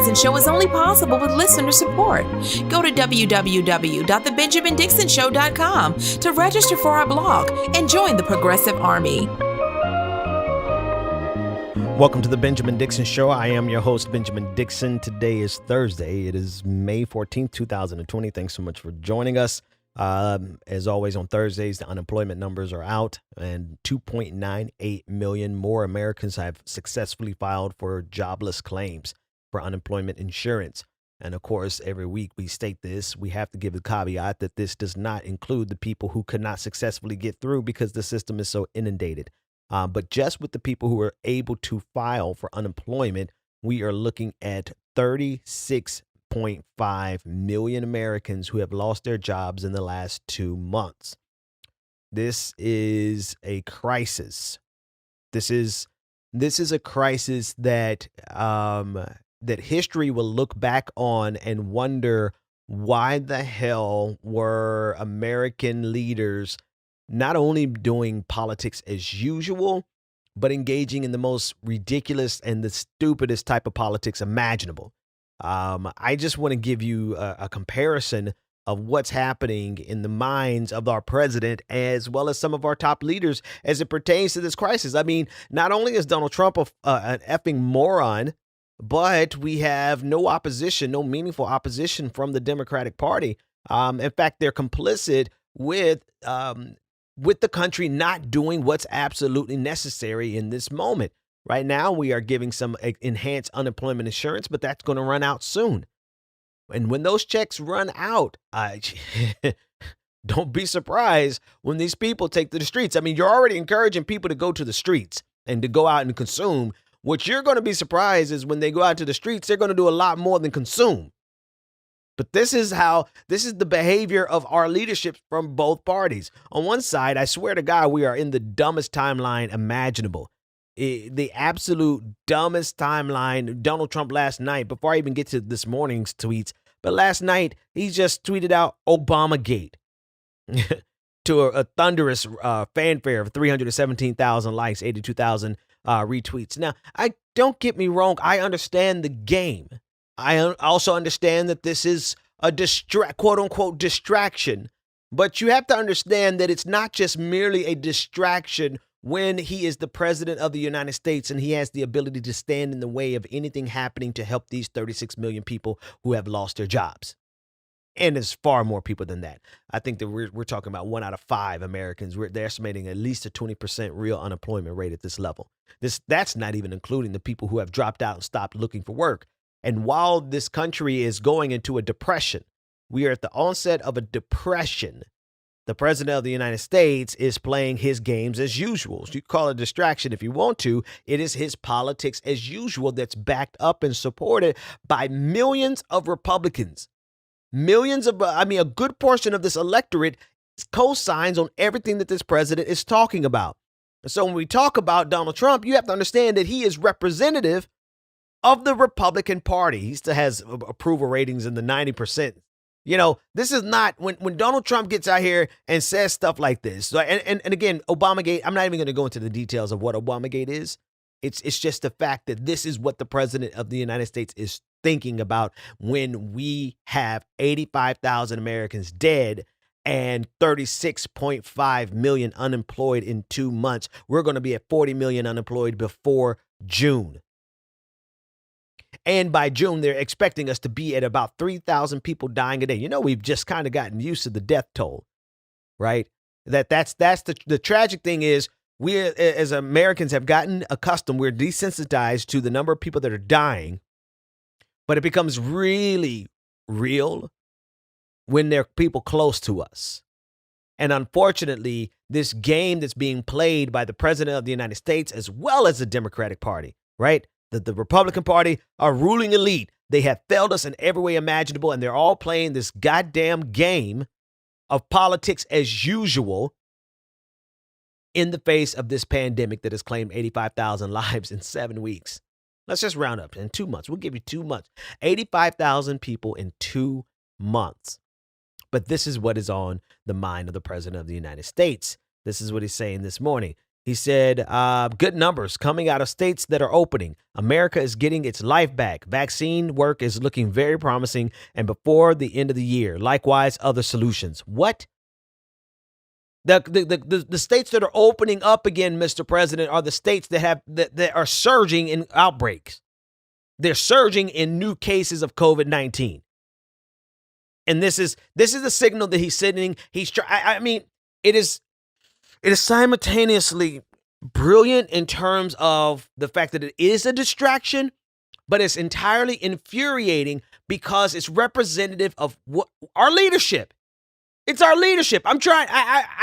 Dixon Show is only possible with listener support. Go to www.thebenjamindixonshow.com to register for our blog and join the Progressive Army. Welcome to the Benjamin Dixon Show. I am your host, Benjamin Dixon. Today is Thursday. It is May 14th, 2020. Thanks so much for joining us. As always, on Thursdays, the unemployment numbers are out, and 2.98 million more Americans have successfully filed for jobless claims for unemployment insurance. And of course, every week we state this. We have to give the caveat that this does not include the people who could not successfully get through because the system is so inundated. But just with the people who are able to file for unemployment, we are looking at 36.5 million Americans who have lost their jobs in the last 2 months. This is a crisis. This is a crisis that that history will look back on and wonder why the hell were American leaders not only doing politics as usual, but engaging in the most ridiculous and the stupidest type of politics imaginable. I just want to give you a comparison of what's happening in the minds of our president as well as some of our top leaders as it pertains to this crisis. I mean, not only is Donald Trump an effing moron, but we have no opposition, no meaningful opposition from the Democratic Party. In fact, they're complicit with the country not doing what's absolutely necessary in this moment. Right now, we are giving some enhanced unemployment insurance, but that's going to run out soon. And when those checks run out, don't be surprised when these people take to the streets. I mean, you're already encouraging people to go to the streets and to go out and consume. What you're going to be surprised is when they go out to the streets, they're going to do a lot more than consume. But this is the behavior of our leadership from both parties. On one side, I swear to God, we are in the dumbest timeline imaginable. The absolute dumbest timeline. Donald Trump last night, before I even get to this morning's tweets, but last night he just tweeted out Obamagate to a thunderous fanfare of 317,000 likes, 82,000 retweets. Now, don't get me wrong. I understand the game. I also understand that this is a quote unquote distraction, but you have to understand that it's not just merely a distraction when he is the president of the United States and he has the ability to stand in the way of anything happening to help these 36 million people who have lost their jobs. And there's far more people than that. I think that we're talking about 1 out of 5 Americans. They're estimating at least a 20% real unemployment rate at this level. That's not even including the people who have dropped out and stopped looking for work. And while this country is going into a depression, we are at the onset of a depression. The president of the United States is playing his games as usual. You call it a distraction if you want to. It is his politics as usual that's backed up and supported by millions of Republicans. A good portion of this electorate co-signs on everything that this president is talking about. And so when we talk about Donald Trump, you have to understand that he is representative of the Republican Party. He still has approval ratings in the 90%. You know, this is not when Donald Trump gets out here and says stuff like this. So, and again, Obamagate, I'm not even going to go into the details of what Obamagate is. It's just the fact that this is what the president of the United States is thinking about when we have 85,000 Americans dead and 36.5 million unemployed in 2 months. We're going to be at 40 million unemployed before June. And by June, they're expecting us to be at about 3,000 people dying a day. You know, we've just kind of gotten used to the death toll, right? That's the tragic thing is we as Americans have gotten accustomed. We're desensitized to the number of people that are dying, but it becomes really real when there are people close to us. And unfortunately, this game that's being played by the president of the United States as well as the Democratic Party, right? The Republican Party are ruling elite. They have failed us in every way imaginable, and they're all playing this goddamn game of politics as usual in the face of this pandemic that has claimed 85,000 lives in 7 weeks. Let's just round up in 2 months. We'll give you 2 months. 85,000 people in 2 months. But this is what is on the mind of the president of the United States. This is what he's saying this morning. He said, good numbers coming out of states that are opening. America is getting its life back. Vaccine work is looking very promising and before the end of the year. Likewise, other solutions. What? The states that are opening up again, Mr. President, are the states that are surging in outbreaks. They're surging in new cases of COVID-19. And this is a signal that he's sending. It is simultaneously brilliant in terms of the fact that it is a distraction, but it's entirely infuriating because it's representative of what our leadership. It's our leadership. I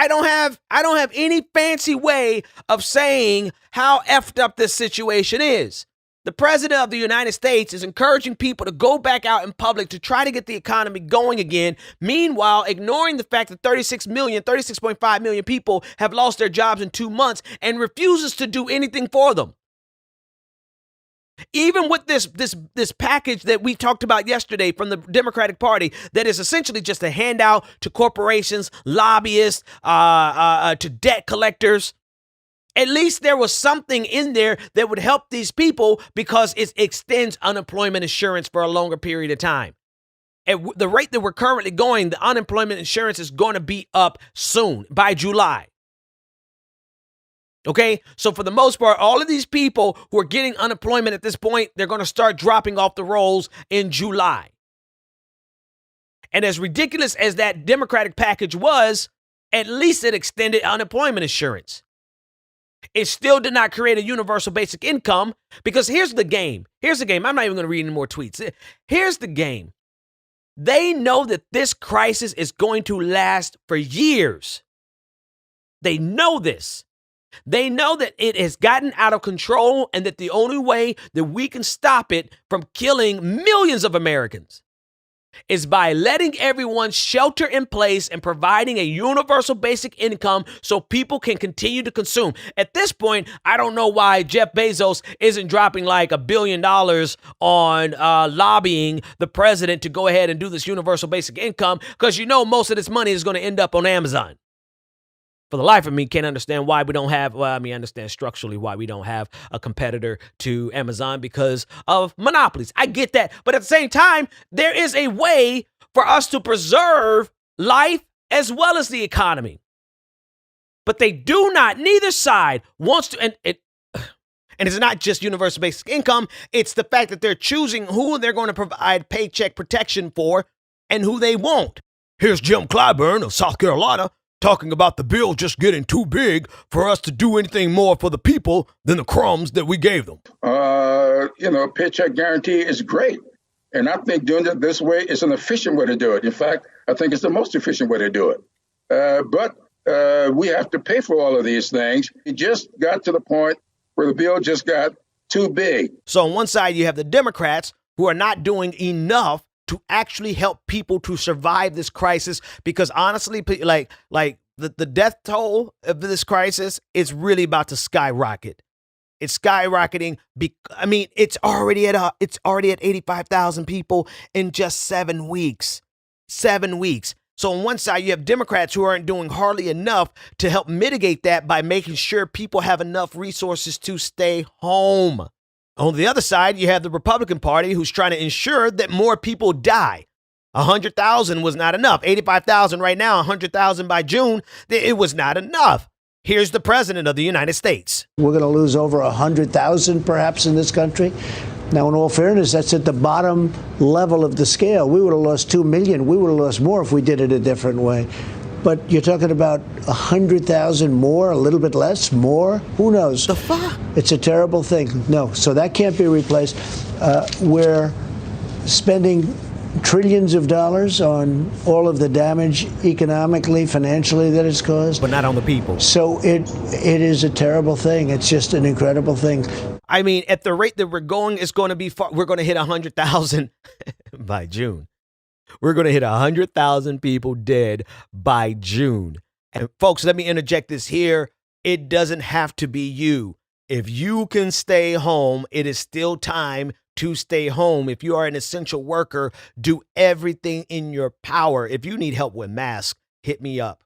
don't have any fancy way of saying how effed up this situation is. The president of the United States is encouraging people to go back out in public to try to get the economy going again. Meanwhile, ignoring the fact that 36.5 million people have lost their jobs in 2 months and refuses to do anything for them. Even with this package that we talked about yesterday from the Democratic Party, that is essentially just a handout to corporations, lobbyists, to debt collectors. At least there was something in there that would help these people because it extends unemployment insurance for a longer period of time. At the rate that we're currently going, the unemployment insurance is going to be up soon, by July. Okay, so for the most part, all of these people who are getting unemployment at this point, they're going to start dropping off the rolls in July. And as ridiculous as that Democratic package was, at least it extended unemployment insurance. It still did not create a universal basic income because here's the game. I'm not even going to read any more tweets. Here's the game. They know that this crisis is going to last for years. They know this. They know that it has gotten out of control and that the only way that we can stop it from killing millions of Americans is by letting everyone shelter in place and providing a universal basic income so people can continue to consume. At this point, I don't know why Jeff Bezos isn't dropping like $1 billion on lobbying the president to go ahead and do this universal basic income, because most of this money is going to end up on Amazon. For the life of me, can't understand why we don't have, I understand structurally why we don't have a competitor to Amazon because of monopolies. I get that. But at the same time, there is a way for us to preserve life as well as the economy. But they do not, neither side wants to, and it's not just universal basic income. It's the fact that they're choosing who they're going to provide paycheck protection for and who they won't. Here's Jim Clyburn of South Carolina talking about the bill just getting too big for us to do anything more for the people than the crumbs that we gave them. Paycheck guarantee is great. And I think doing it this way is an efficient way to do it. In fact, I think it's the most efficient way to do it. But we have to pay for all of these things. It just got to the point where the bill just got too big. So on one side, you have the Democrats who are not doing enough to actually help people to survive this crisis, because honestly, like the death toll of this crisis is really about to skyrocket. It's skyrocketing. It's already at 85,000 people in just 7 weeks. 7 weeks. So on one side, you have Democrats who aren't doing hardly enough to help mitigate that by making sure people have enough resources to stay home. On the other side, you have the Republican Party who's trying to ensure that more people die. 100,000 was not enough. 85,000 right now, 100,000 by June. It was not enough. Here's the president of the United States. We're going to lose over 100,000 perhaps in this country. Now, in all fairness, that's at the bottom level of the scale. We would have lost 2 million. We would have lost more if we did it a different way. But you're talking about 100,000 more, a little bit less, more? Who knows? The fuck? It's a terrible thing. No, so that can't be replaced. We're spending trillions of dollars on all of the damage economically, financially that it's caused. But not on the people. So it is a terrible thing. It's just an incredible thing. At the rate that we're going, it's going to be we're going to hit 100,000 by June. We're going to hit 100,000 people dead by June. And folks, let me interject this here. It doesn't have to be you. If you can stay home, it is still time to stay home. If you are an essential worker, do everything in your power. If you need help with masks, hit me up.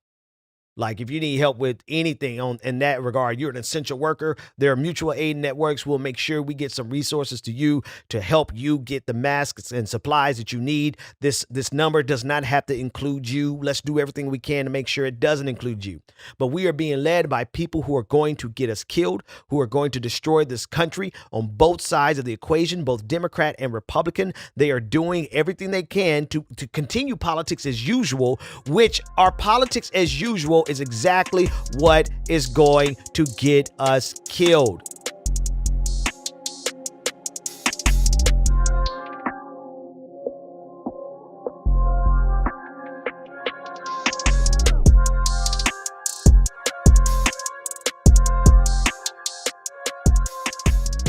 Like if you need help with anything in that regard, you're an essential worker. There are mutual aid networks. We'll make sure we get some resources to you to help you get the masks and supplies that you need. This number does not have to include you. Let's do everything we can to make sure it doesn't include you. But we are being led by people who are going to get us killed, who are going to destroy this country on both sides of the equation, both Democrat and Republican. They are doing everything they can to continue politics as usual, which our politics as usual is exactly what is going to get us killed.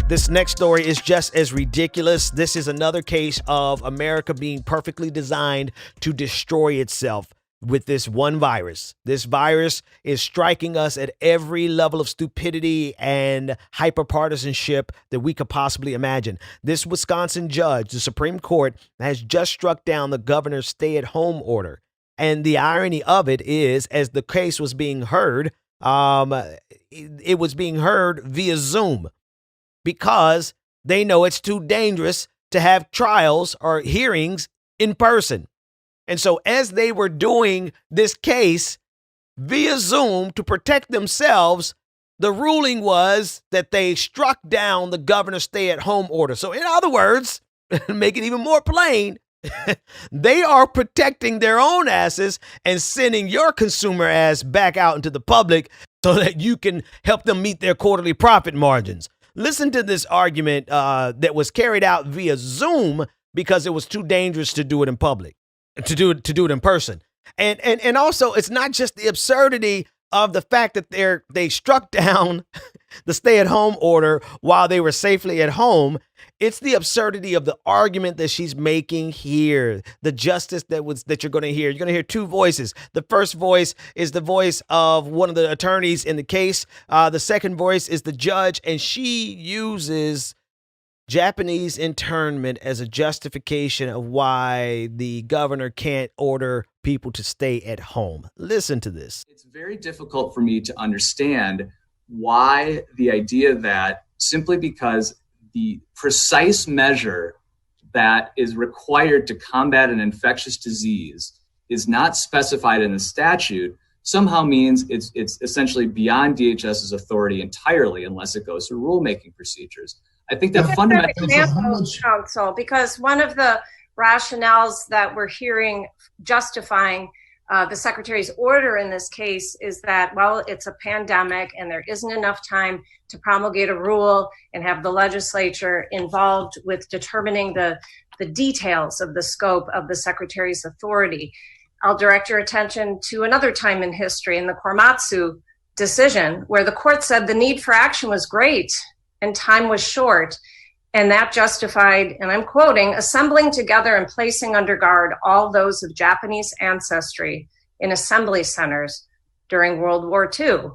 This next story is just as ridiculous. This is another case of America being perfectly designed to destroy itself with this one virus. This virus is striking us at every level of stupidity and hyperpartisanship that we could possibly imagine. This Wisconsin judge, the Supreme Court, has just struck down the governor's stay-at-home order. And the irony of it is, as the case was being heard, it was being heard via Zoom, because they know it's too dangerous to have trials or hearings in person. And so as they were doing this case via Zoom to protect themselves, the ruling was that they struck down the governor's stay-at-home order. So in other words, make it even more plain, they are protecting their own asses and sending your consumer ass back out into the public so that you can help them meet their quarterly profit margins. Listen to this argument that was carried out via Zoom because it was too dangerous to do it in public, to do it in person. And also, it's not just the absurdity of the fact that they struck down the stay-at-home order while they were safely at home. It's the absurdity of the argument that she's making here. The justice that you're going to hear. You're going to hear two voices. The first voice is the voice of one of the attorneys in the case. The second voice is the judge, and she uses Japanese internment as a justification of why the governor can't order people to stay at home. Listen to this. It's very difficult for me to understand why the idea that simply because the precise measure that is required to combat an infectious disease is not specified in the statute somehow means it's essentially beyond DHS's authority entirely unless it goes through rulemaking procedures. I think that fundamentally, counsel, because one of the rationales that we're hearing justifying the secretary's order in this case is that, well, it's a pandemic and there isn't enough time to promulgate a rule and have the legislature involved with determining the details of the scope of the secretary's authority. I'll direct your attention to another time in history in the Korematsu decision, where the court said the need for action was great and time was short. And that justified, and I'm quoting, assembling together and placing under guard all those of Japanese ancestry in assembly centers during World War II.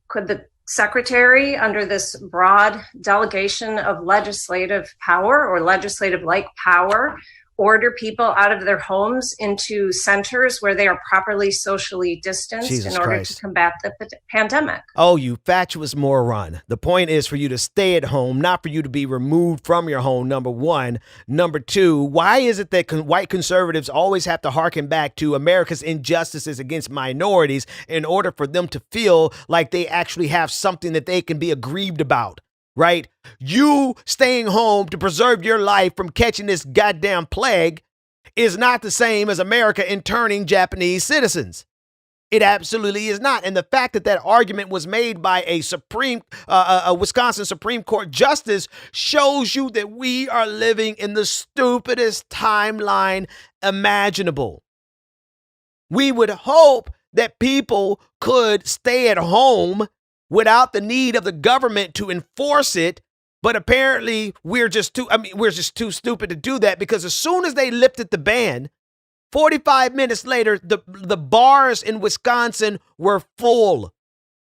Could the secretary, under this broad delegation of legislative power or legislative-like power, order people out of their homes into centers where they are properly socially distanced Jesus in order Christ. to combat the pandemic? Oh, you fatuous moron. The point is for you to stay at home, not for you to be removed from your home, number one. Number two, why is it that white conservatives always have to harken back to America's injustices against minorities in order for them to feel like they actually have something that they can be aggrieved about? Right? You staying home to preserve your life from catching this goddamn plague is not the same as America interning Japanese citizens. It absolutely is not. And the fact that that argument was made by a Wisconsin Supreme Court justice shows you that we are living in the stupidest timeline imaginable. We would hope that people could stay at home without the need of the government to enforce it. But apparently we're just too stupid to do that, because as soon as they lifted the ban, 45 minutes later, the bars in Wisconsin were full.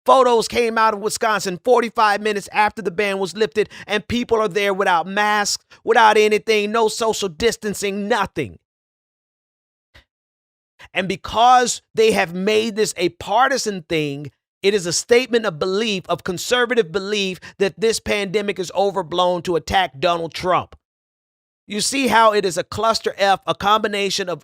Photos came out of Wisconsin 45 minutes after the ban was lifted, and people are there without masks, without anything, no social distancing, nothing. And because they have made this a partisan thing, it is a statement of belief, of conservative belief, that this pandemic is overblown to attack Donald Trump. You see how it is a cluster F, a combination of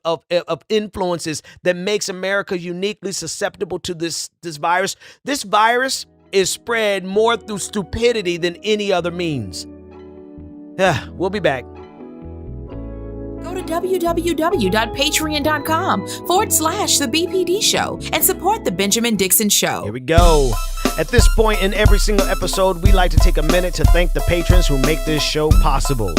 influences that makes America uniquely susceptible to this virus. This virus is spread more through stupidity than any other means. We'll be back. Go to www.patreon.com/The BPD Show and support The Benjamin Dixon Show. Here we go. At this point in every single episode, we like to take a minute to thank the patrons who make this show possible.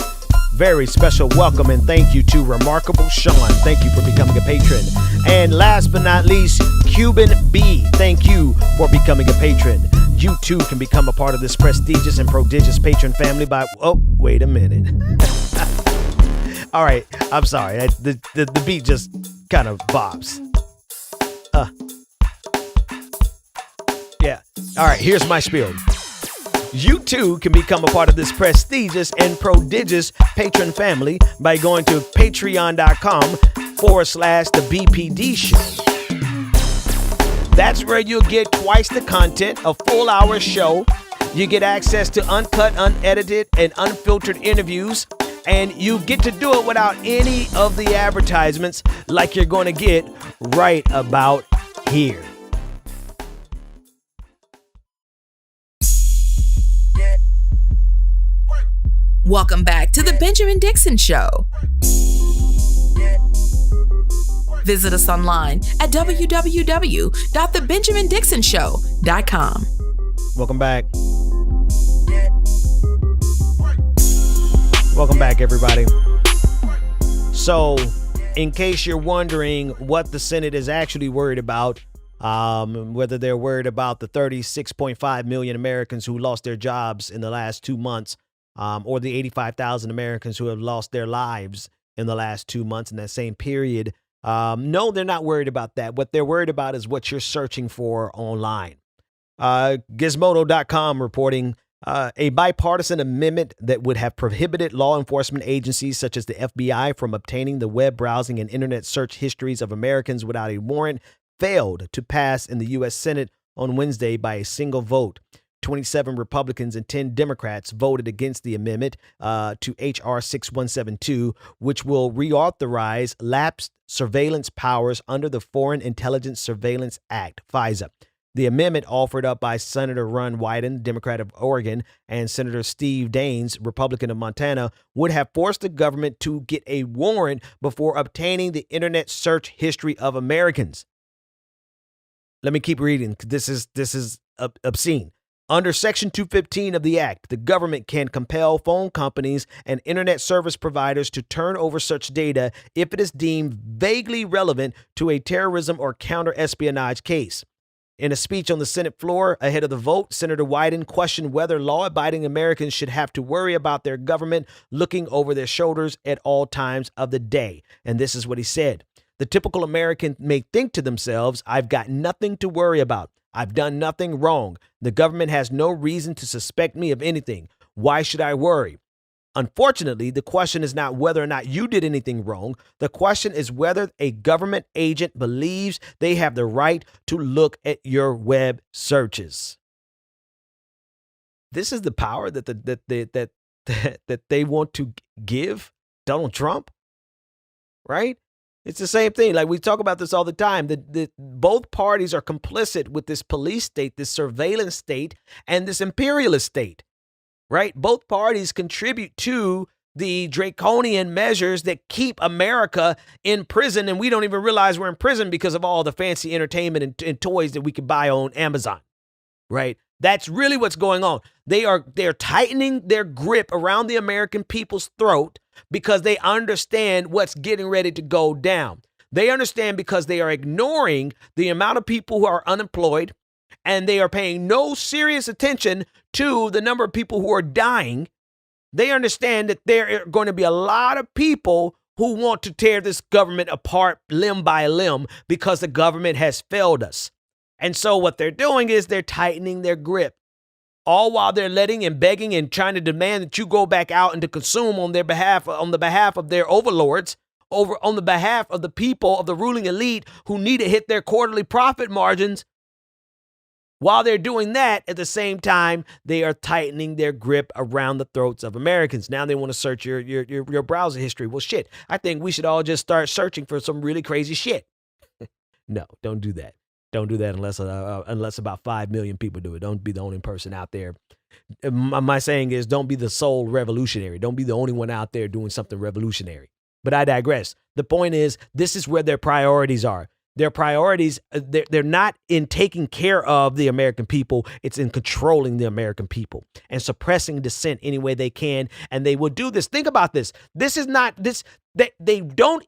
Very special welcome and thank you to Remarkable Sean. Thank you for becoming a patron. And last but not least, Cuban B. Thank you for becoming a patron. You too can become a part of this prestigious and prodigious patron family by... Oh, wait a minute. All right, I'm sorry. The beat just kind of bobs. Yeah. All right, here's my spiel. You too can become a part of this prestigious and prodigious patron family by going to patreon.com/The BPD Show. That's where you'll get twice the content, a full hour show. You get access to uncut, unedited, and unfiltered interviews. And you get to do it without any of the advertisements like you're going to get right about here. Welcome back to The Benjamin Dixon Show. Visit us online at www.thebenjamindixonshow.com. Welcome back. Welcome back, everybody. So, in case you're wondering what the Senate is actually worried about, whether they're worried about the 36.5 million Americans who lost their jobs in the last 2 months, or the 85,000 Americans who have lost their lives in the last 2 months in that same period. No, they're not worried about that. What they're worried about is what you're searching for online. Gizmodo.com reporting a bipartisan amendment that would have prohibited law enforcement agencies such as the FBI from obtaining the web browsing and internet search histories of Americans without a warrant failed to pass in the U.S. Senate on Wednesday by a single vote. 27 Republicans and 10 Democrats voted against the amendment to H.R. 6172, which will reauthorize lapsed surveillance powers under the Foreign Intelligence Surveillance Act, FISA. The amendment, offered up by Senator Ron Wyden, Democrat of Oregon, and Senator Steve Daines, Republican of Montana, would have forced the government to get a warrant before obtaining the internet search history of Americans. Let me keep reading. This is obscene. Under Section 215 of the Act, the government can compel phone companies and internet service providers to turn over such data if it is deemed vaguely relevant to a terrorism or counter-espionage case. In a speech on the Senate floor ahead of the vote, Senator Wyden questioned whether law-abiding Americans should have to worry about their government looking over their shoulders at all times of the day. And this is what he said. The typical American may think to themselves, I've got nothing to worry about. I've done nothing wrong. The government has no reason to suspect me of anything. Why should I worry? Unfortunately, the question is not whether or not you did anything wrong. The question is whether a government agent believes they have the right to look at your web searches. This is the power that they want to give Donald Trump, right? It's the same thing. Like we talk about this all the time. Both parties are complicit with this police state, this surveillance state, and this imperialist state, right? Both parties contribute to the draconian measures that keep America in prison, and we don't even realize we're in prison because of all the fancy entertainment and toys that we can buy on Amazon, right? That's really what's going on. They're tightening their grip around the American people's throat because they understand what's getting ready to go down. They understand because they are ignoring the amount of people who are unemployed, and they are paying no serious attention to the number of people who are dying. They understand that there are going to be a lot of people who want to tear this government apart limb by limb because the government has failed us. And so what they're doing is they're tightening their grip, all while they're letting and begging and trying to demand that you go back out and to consume on their behalf, on the behalf of their overlords, over on the behalf of the people of the ruling elite who need to hit their quarterly profit margins. While they're doing that, at the same time, they are tightening their grip around the throats of Americans. Now they want to search your browser history. Well, shit, I think we should all just start searching for some really crazy shit. No, don't do that. Don't do that unless about 5 million people do it. Don't be the only person out there. My saying is, don't be the sole revolutionary. Don't be the only one out there doing something revolutionary. But I digress. The point is, this is where their priorities are. Their priorities, they're not in taking care of the American people. It's in controlling the American people and suppressing dissent any way they can. And they will do this. Think about this. This is not this. They don't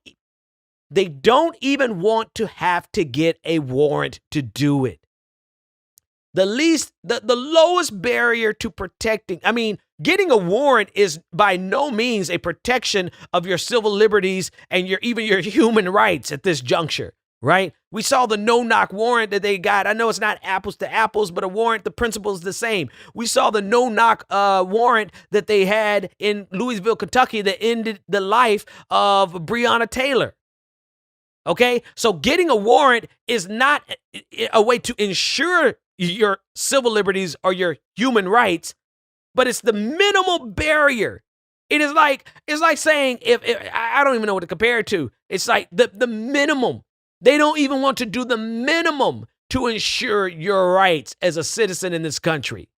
even want to have to get a warrant to do it. The lowest barrier to protecting, getting a warrant is by no means a protection of your civil liberties and even your human rights at this juncture, right? We saw the no-knock warrant that they got. I know it's not apples to apples, but a warrant, the principle is the same. We saw the no-knock warrant that they had in Louisville, Kentucky that ended the life of Breonna Taylor. Okay, so getting a warrant is not a way to ensure your civil liberties or your human rights, but it's the minimal barrier. It's like saying if I don't even know what to compare it to. It's like the minimum. They don't even want to do the minimum to ensure your rights as a citizen in this country.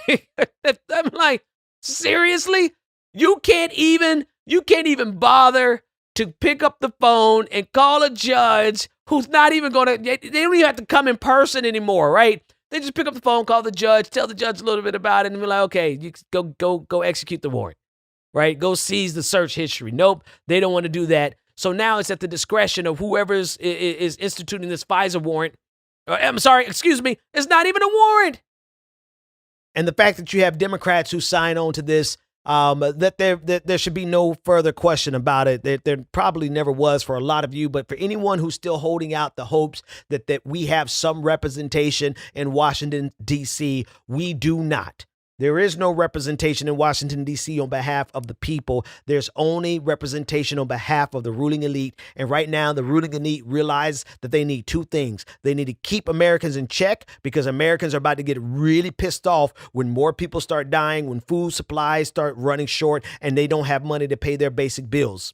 I'm like, seriously? You can't even bother to pick up the phone and call a judge who's not even they don't even have to come in person anymore, right? They just pick up the phone, call the judge, tell the judge a little bit about it, and be like, okay, you go execute the warrant, right? Go seize the search history. Nope, they don't want to do that. So now it's at the discretion of whoever is instituting this FISA warrant. It's not even a warrant. And the fact that you have Democrats who sign on to this, that there should be no further question about it. There probably never was for a lot of you, but for anyone who's still holding out the hopes that we have some representation in Washington, D.C., we do not. There is no representation in Washington, D.C. on behalf of the people. There's only representation on behalf of the ruling elite. And right now, the ruling elite realize that they need two things. They need to keep Americans in check because Americans are about to get really pissed off when more people start dying, when food supplies start running short, and they don't have money to pay their basic bills.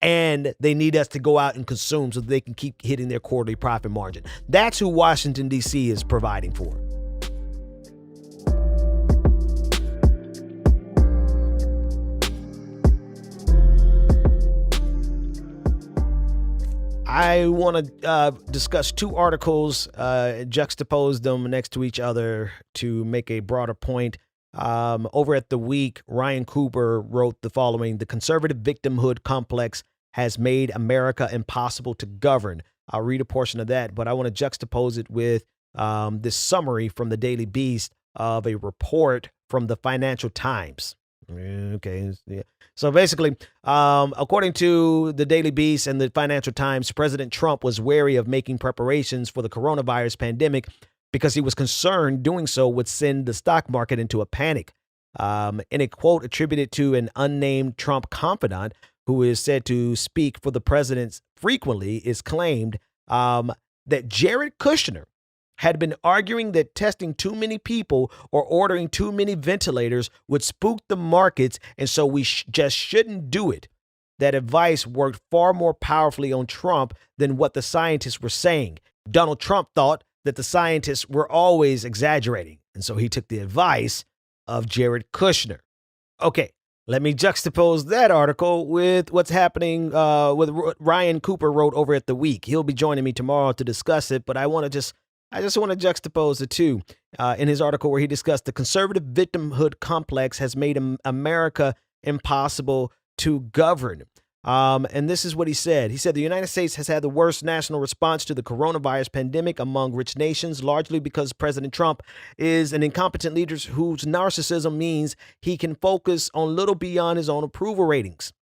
And they need us to go out and consume so that they can keep hitting their quarterly profit margin. That's who Washington, D.C. is providing for. I want to discuss two articles, juxtapose them next to each other to make a broader point. Over at The Week, Ryan Cooper wrote the following: "The conservative victimhood complex has made America impossible to govern." I'll read a portion of that, but I want to juxtapose it with this summary from the Daily Beast of a report from the Financial Times. Okay. Yeah. So basically, according to the Daily Beast and the Financial Times, President Trump was wary of making preparations for the coronavirus pandemic because he was concerned doing so would send the stock market into a panic. In a quote attributed to an unnamed Trump confidant who is said to speak for the president frequently, is claimed that Jared Kushner had been arguing that testing too many people or ordering too many ventilators would spook the markets, and so we just shouldn't do it. That advice worked far more powerfully on Trump than what the scientists were saying. Donald Trump thought that the scientists were always exaggerating, and so he took the advice of Jared Kushner. Okay, let me juxtapose that article with what's happening with what Ryan Cooper wrote over at The Week. He'll be joining me tomorrow to discuss it, but I just want to juxtapose the two in his article where he discussed the conservative victimhood complex has made America impossible to govern. And this is what he said. He said the United States has had the worst national response to the coronavirus pandemic among rich nations, largely because President Trump is an incompetent leader whose narcissism means he can focus on little beyond his own approval ratings.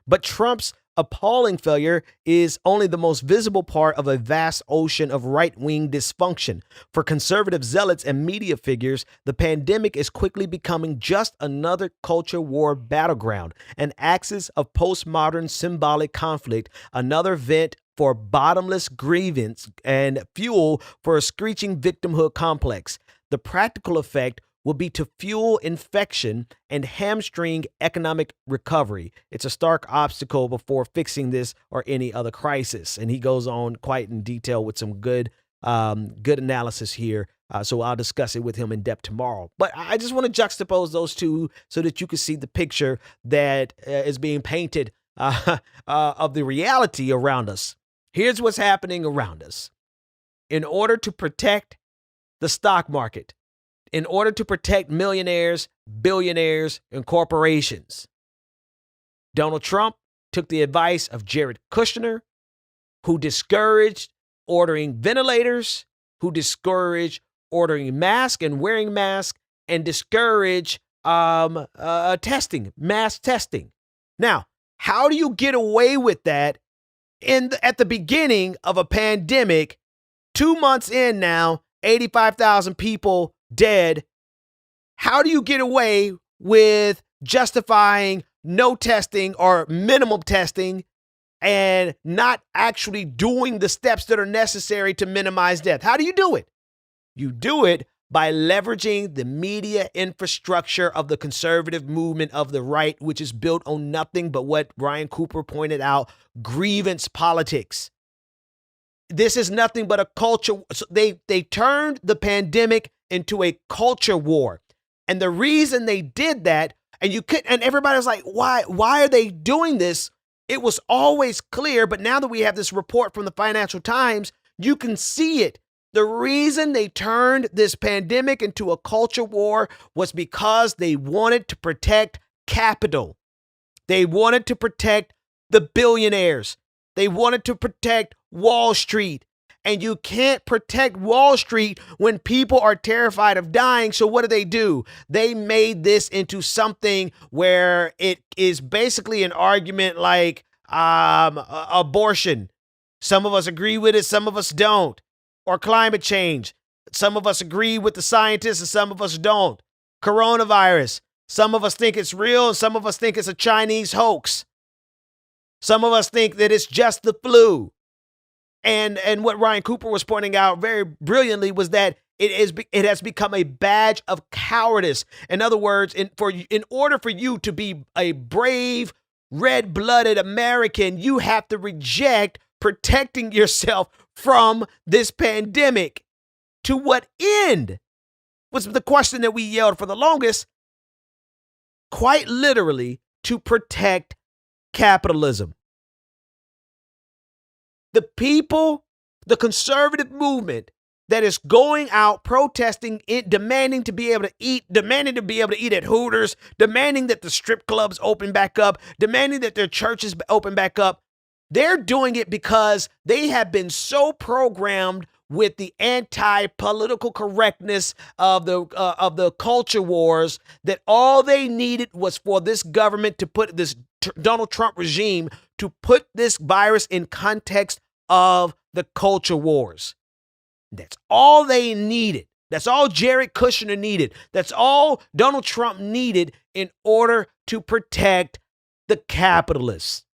But Trump's appalling failure is only the most visible part of a vast ocean of right-wing dysfunction. For conservative zealots and media figures, the pandemic is quickly becoming just another culture war battleground, an axis of postmodern symbolic conflict, another vent for bottomless grievance and fuel for a screeching victimhood complex. The practical effect will be to fuel infection and hamstring economic recovery. It's a stark obstacle before fixing this or any other crisis. And he goes on quite in detail with some good analysis here. So I'll discuss it with him in depth tomorrow. But I just want to juxtapose those two so that you can see the picture that is being painted of the reality around us. Here's what's happening around us. In order to protect the stock market, in order to protect millionaires, billionaires, and corporations, Donald Trump took the advice of Jared Kushner, who discouraged ordering ventilators, who discouraged ordering masks and wearing masks, and discouraged testing, mass testing. Now, how do you get away with that at the beginning of a pandemic? 2 months in now, 85,000 people dead. How do you get away with justifying no testing or minimum testing and not actually doing the steps that are necessary to minimize death? How do you do it? You do it by leveraging the media infrastructure of the conservative movement of the right, which is built on nothing but what Ryan Cooper pointed out, grievance politics. This is nothing but a culture. So they turned the pandemic into a culture war. And the reason they did that, and everybody was like, why are they doing this? It was always clear, but now that we have this report from the Financial Times, you can see it. The reason they turned this pandemic into a culture war was because they wanted to protect capital. They wanted to protect the billionaires. They wanted to protect Wall Street. And you can't protect Wall Street when people are terrified of dying. So what do? They made this into something where it is basically an argument like abortion. Some of us agree with it, some of us don't. Or climate change. Some of us agree with the scientists and some of us don't. Coronavirus. Some of us think it's real and some of us think it's a Chinese hoax. Some of us think that it's just the flu. And what Ryan Cooper was pointing out very brilliantly was that it has become a badge of cowardice. In other words, in order for you to be a brave, red-blooded American, you have to reject protecting yourself from this pandemic. To what end? Was the question that we yelled for the longest. Quite literally, to protect capitalism. The people, the conservative movement that is going out protesting, demanding to be able to eat at Hooters, demanding that the strip clubs open back up, demanding that their churches open back up. They're doing it because they have been so programmed with the anti-political correctness of the culture wars that all they needed was for this government to put this Donald Trump regime to put this virus in context of the culture wars. That's all they needed. That's all Jared Kushner needed. That's all Donald Trump needed in order to protect the capitalists.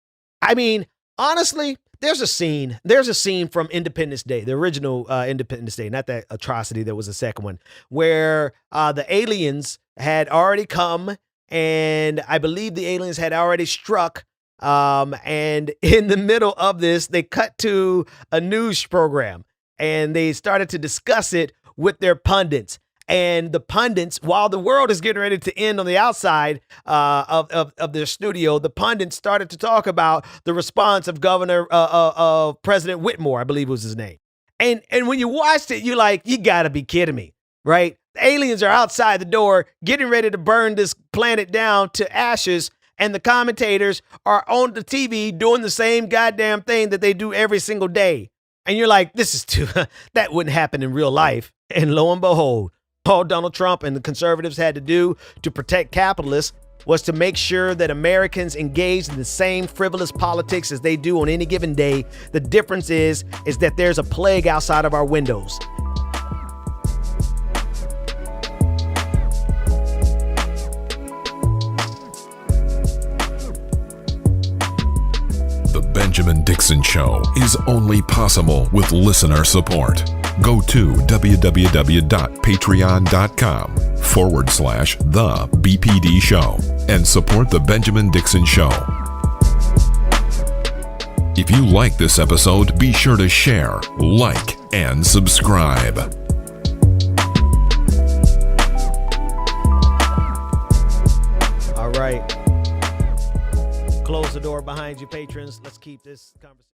I mean, honestly, there's a scene from Independence Day, the original Independence Day, not that atrocity, there was a second one, where the aliens had already come, and I believe the aliens had already struck. And in the middle of this, they cut to a news program and they started to discuss it with their pundits. And the pundits, while the world is getting ready to end on the outside of their studio, the pundits started to talk about the response of President Whitmore, I believe was his name. And when you watched it, you're like, you gotta be kidding me, right? The aliens are outside the door getting ready to burn this planet down to ashes. And the commentators are on the TV doing the same goddamn thing that they do every single day. And you're like, this is that wouldn't happen in real life. And lo and behold, all Donald Trump and the conservatives had to do to protect capitalists was to make sure that Americans engaged in the same frivolous politics as they do on any given day. The difference is that there's a plague outside of our windows. The Benjamin Dixon Show is only possible with listener support. Go to www.patreon.com/The BPD Show and support The Benjamin Dixon Show. If you like this episode, be sure to share, like, and subscribe. All right. Close the door behind you, patrons. Let's keep this conversation.